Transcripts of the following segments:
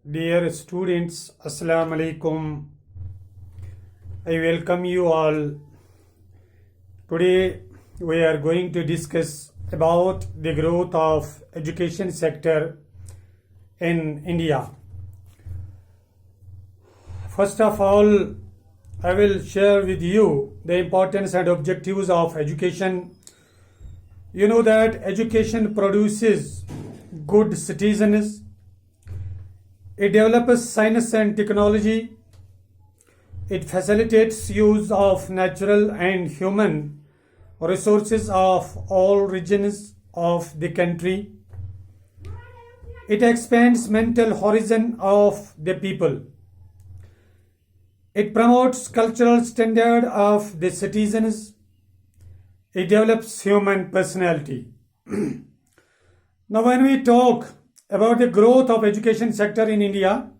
Dear students, Assalamu alaikum. I welcome you all. Today we are going to discuss about the growth of education sector in India. First of all, I will share with you the importance and objectives of education. You know that education produces good citizens. It develops science and technology. It facilitates use of natural and human resources of all regions of the country. It expands mental horizon of the people. It promotes cultural standard of the citizens. It develops human personality. Now, when we talk about the growth of education sector in India,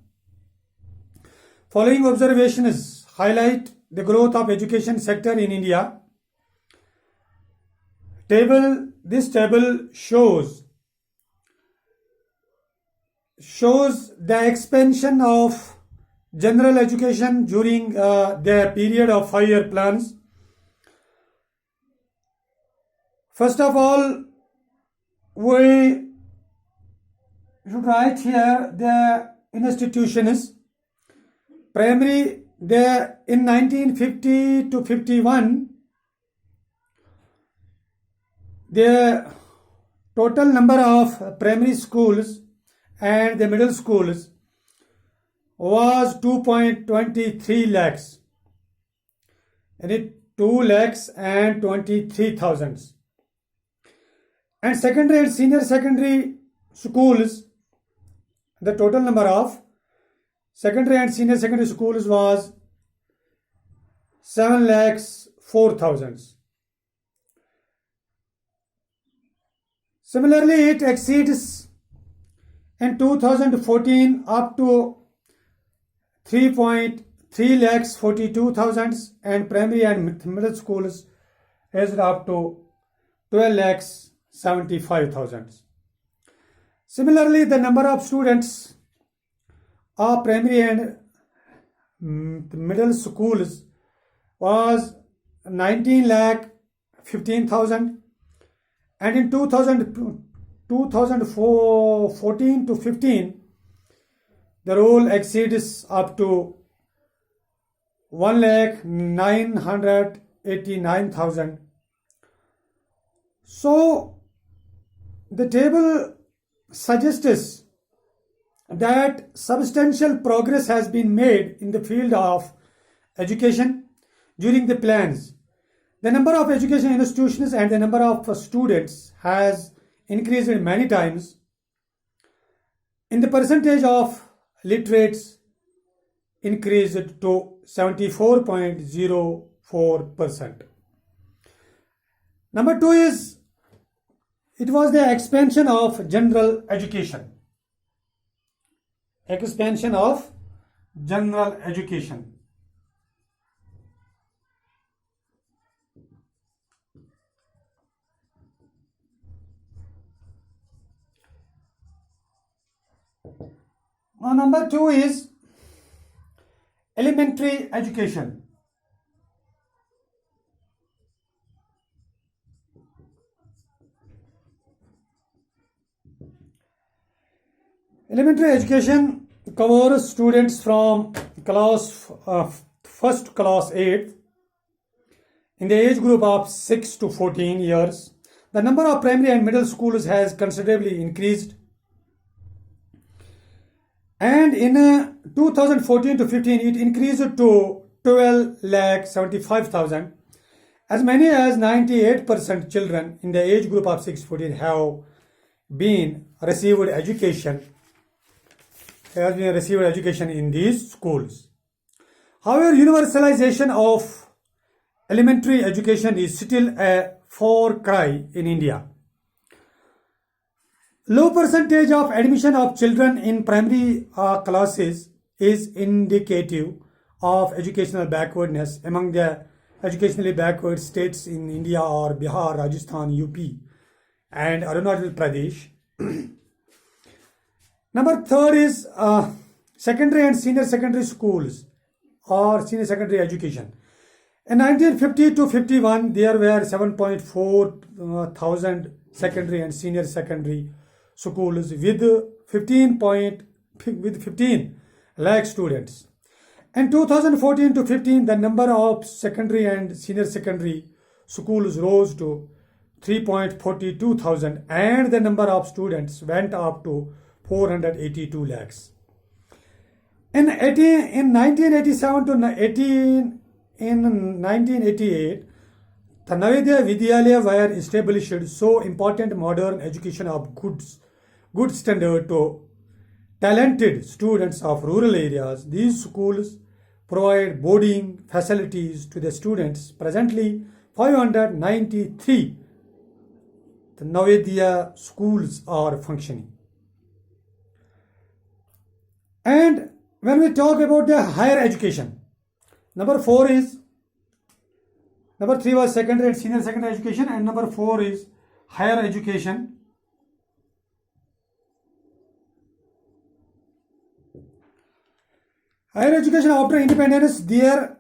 following observations highlight the growth of education sector in India. This table shows the expansion of general education during the period of 5-year plans. First of all, we should write here the institutions. Primary, in 1950 to 51, the total number of primary schools and the middle schools was 2.23 lakhs. And it 2 lakhs and 23,000. And secondary and senior secondary schools, the total number of secondary and senior secondary schools was 7 lakhs 4,000. Similarly, it exceeds in 2014 up to 3.3 lakhs 42,000, and primary and middle schools is up to 12 lakhs 75,000. Similarly, the number of students of primary and middle schools was 19 lakh 15,000, and in 2014 to 15, the roll exceeds up to 1 lakh 989,000. So, the table suggests that substantial progress has been made in the field of education during the plans. The number of education institutions and the number of students has increased many times. In the percentage of literates increased to 74.04%. Number two is it was the expansion of general education. Expansion of general education. Now, number two is elementary education. Elementary education covers students from class 1st class 8 in the age group of 6 to 14 years. The number of primary and middle schools has considerably increased. And in 2014 to 15, it increased to 12 lakh 75,000. As many as 98% children in the age group of 6 to 14 have been received education in these schools. However, universalization of elementary education is still a far cry in India. Low percentage of admission of children in primary classes is indicative of educational backwardness. Among the educationally backward states in India are Bihar, Rajasthan, UP, and Arunachal Pradesh. Number third is secondary and senior secondary schools or senior secondary education. In 1950 to 51, there were 7.4 thousand secondary and senior secondary schools with 15 lakh students. In 2014 to 15, the number of secondary and senior secondary schools rose to 3.42 thousand and the number of students went up to 482 lakhs. In 1987 to 1988, the Navodaya Vidyalaya were established, so important modern education of good standard to talented students of rural areas. These schools provide boarding facilities to the students. Presently, 593 the Navodaya schools are functioning. And when we talk about the higher education, number 3 was secondary and senior secondary education, and number 4 is higher education. Higher education after independence, there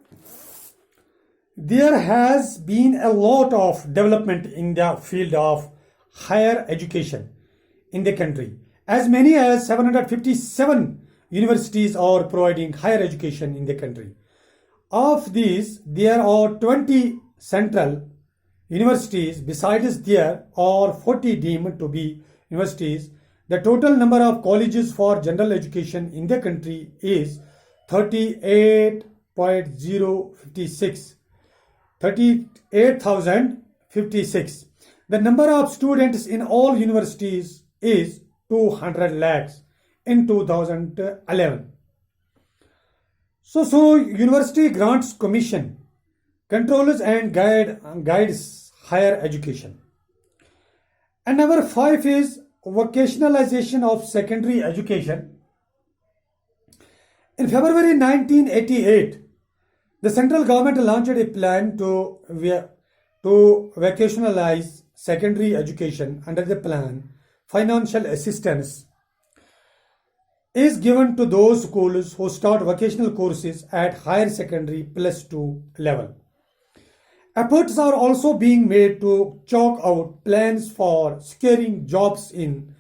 has been a lot of development in the field of higher education in the country. As many as 757 universities are providing higher education in the country. Of these, there are 20 central universities. Besides, there are 40 deemed to be universities. The total number of colleges for general education in the country is 38,056. The number of students in all universities is 200 lakhs in 2011. So University Grants Commission controls and guides higher education. And number 5 is vocationalization of secondary education. In February 1988, the central government launched a plan to vocationalize secondary education. Under the plan, financial assistance is given to those schools who start vocational courses at higher secondary +2 level. Efforts are also being made to chalk out plans for securing jobs in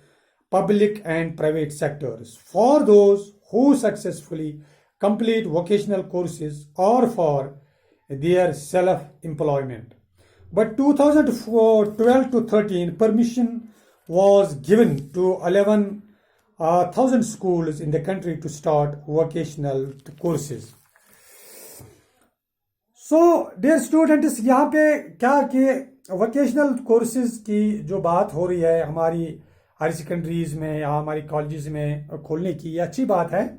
public and private sectors for those who successfully complete vocational courses or for their self-employment. But 2012 to 13, permission was given to 11,000 schools in the country to start vocational courses. So, dear students, यहाँ पे क्या कि vocational courses की जो बात हो रही है हमारी हायर सेकेंडरीज में या हमारी कॉलेजेस में खोलने की, ये अच्छी बात है,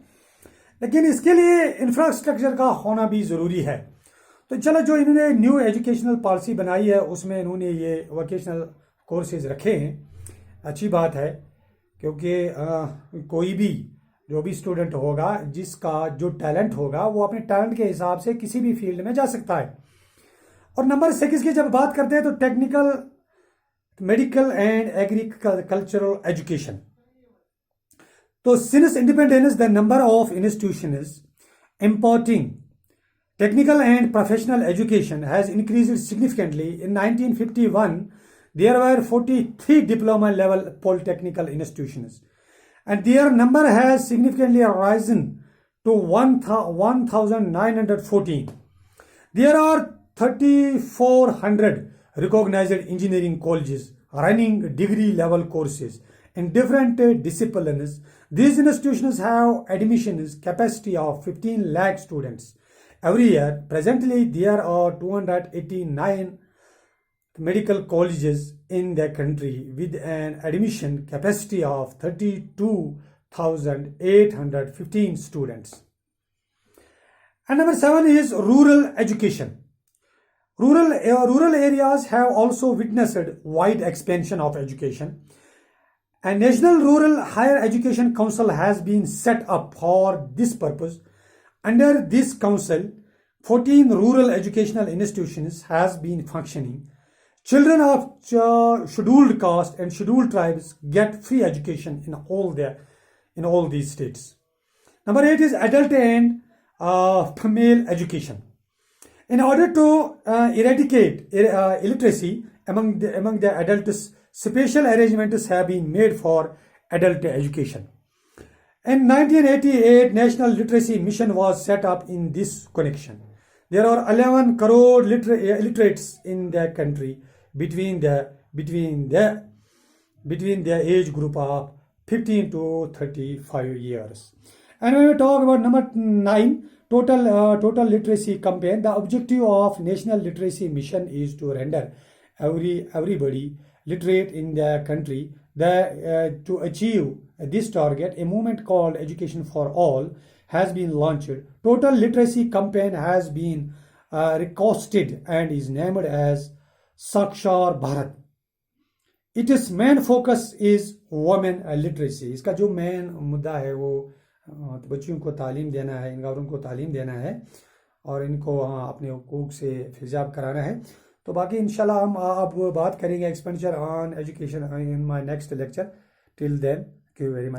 लेकिन इसके लिए इंफ्रास्ट्रक्चर का होना भी ज़रूरी है. तो चलो, जो इन्होंने न्यू एजुकेशनल पॉलिसी बनाई है उसमें इन्होंने ये वोकेशनल कोर्सेज रखे हैं. अच्छी बात है, क्योंकि कोई भी जो भी स्टूडेंट होगा जिसका जो टैलेंट होगा वो अपने टैलेंट के हिसाब से किसी भी फील्ड में जा सकता है. और नंबर 6 की जब बात करते हैं तो technical, medical and agricultural education. तो since independence the number of institutions imparting technical and professional education has increased significantly. In 1951, there were 43 diploma level polytechnical institutions, and their number has significantly risen to 1,914. There are 3,400 recognized engineering colleges running degree level courses in different disciplines. These institutions have admissions capacity of 15 lakh students every year. Presently, there are 289 medical colleges in the country with an admission capacity of 32,815 students. And number 7 is rural education. Rural areas have also witnessed wide expansion of education. A National Rural Higher Education Council has been set up for this purpose. Under this council, 14 rural educational institutions has been functioning. Children of scheduled caste and scheduled tribes get free education in all these states. Number 8 is adult and female education. In order to eradicate illiteracy among the adults, special arrangements have been made for adult education. In 1988, National Literacy Mission was set up in this connection. There are 11 crore illiterates in the country between the age group of 15 to 35 years. And when we talk about number 9, total literacy campaign, the objective of National Literacy Mission is to render everybody literate in the country. To achieve this target, a movement called Education for All has been launched. Total literacy campaign has been recosted and is named as Sakshar Bharat. Its main focus is women literacy. इसका जो main मुद्दा है वो बच्चियों को तालीम देना है, इन औरतों को तालीम देना है और इनको अपने हुकूक से हिजाब कराना है. तो बाकी इंशाल्लाह हम अब बात करेंगे expenditure on education in my next lecture. Till then, thank you very much.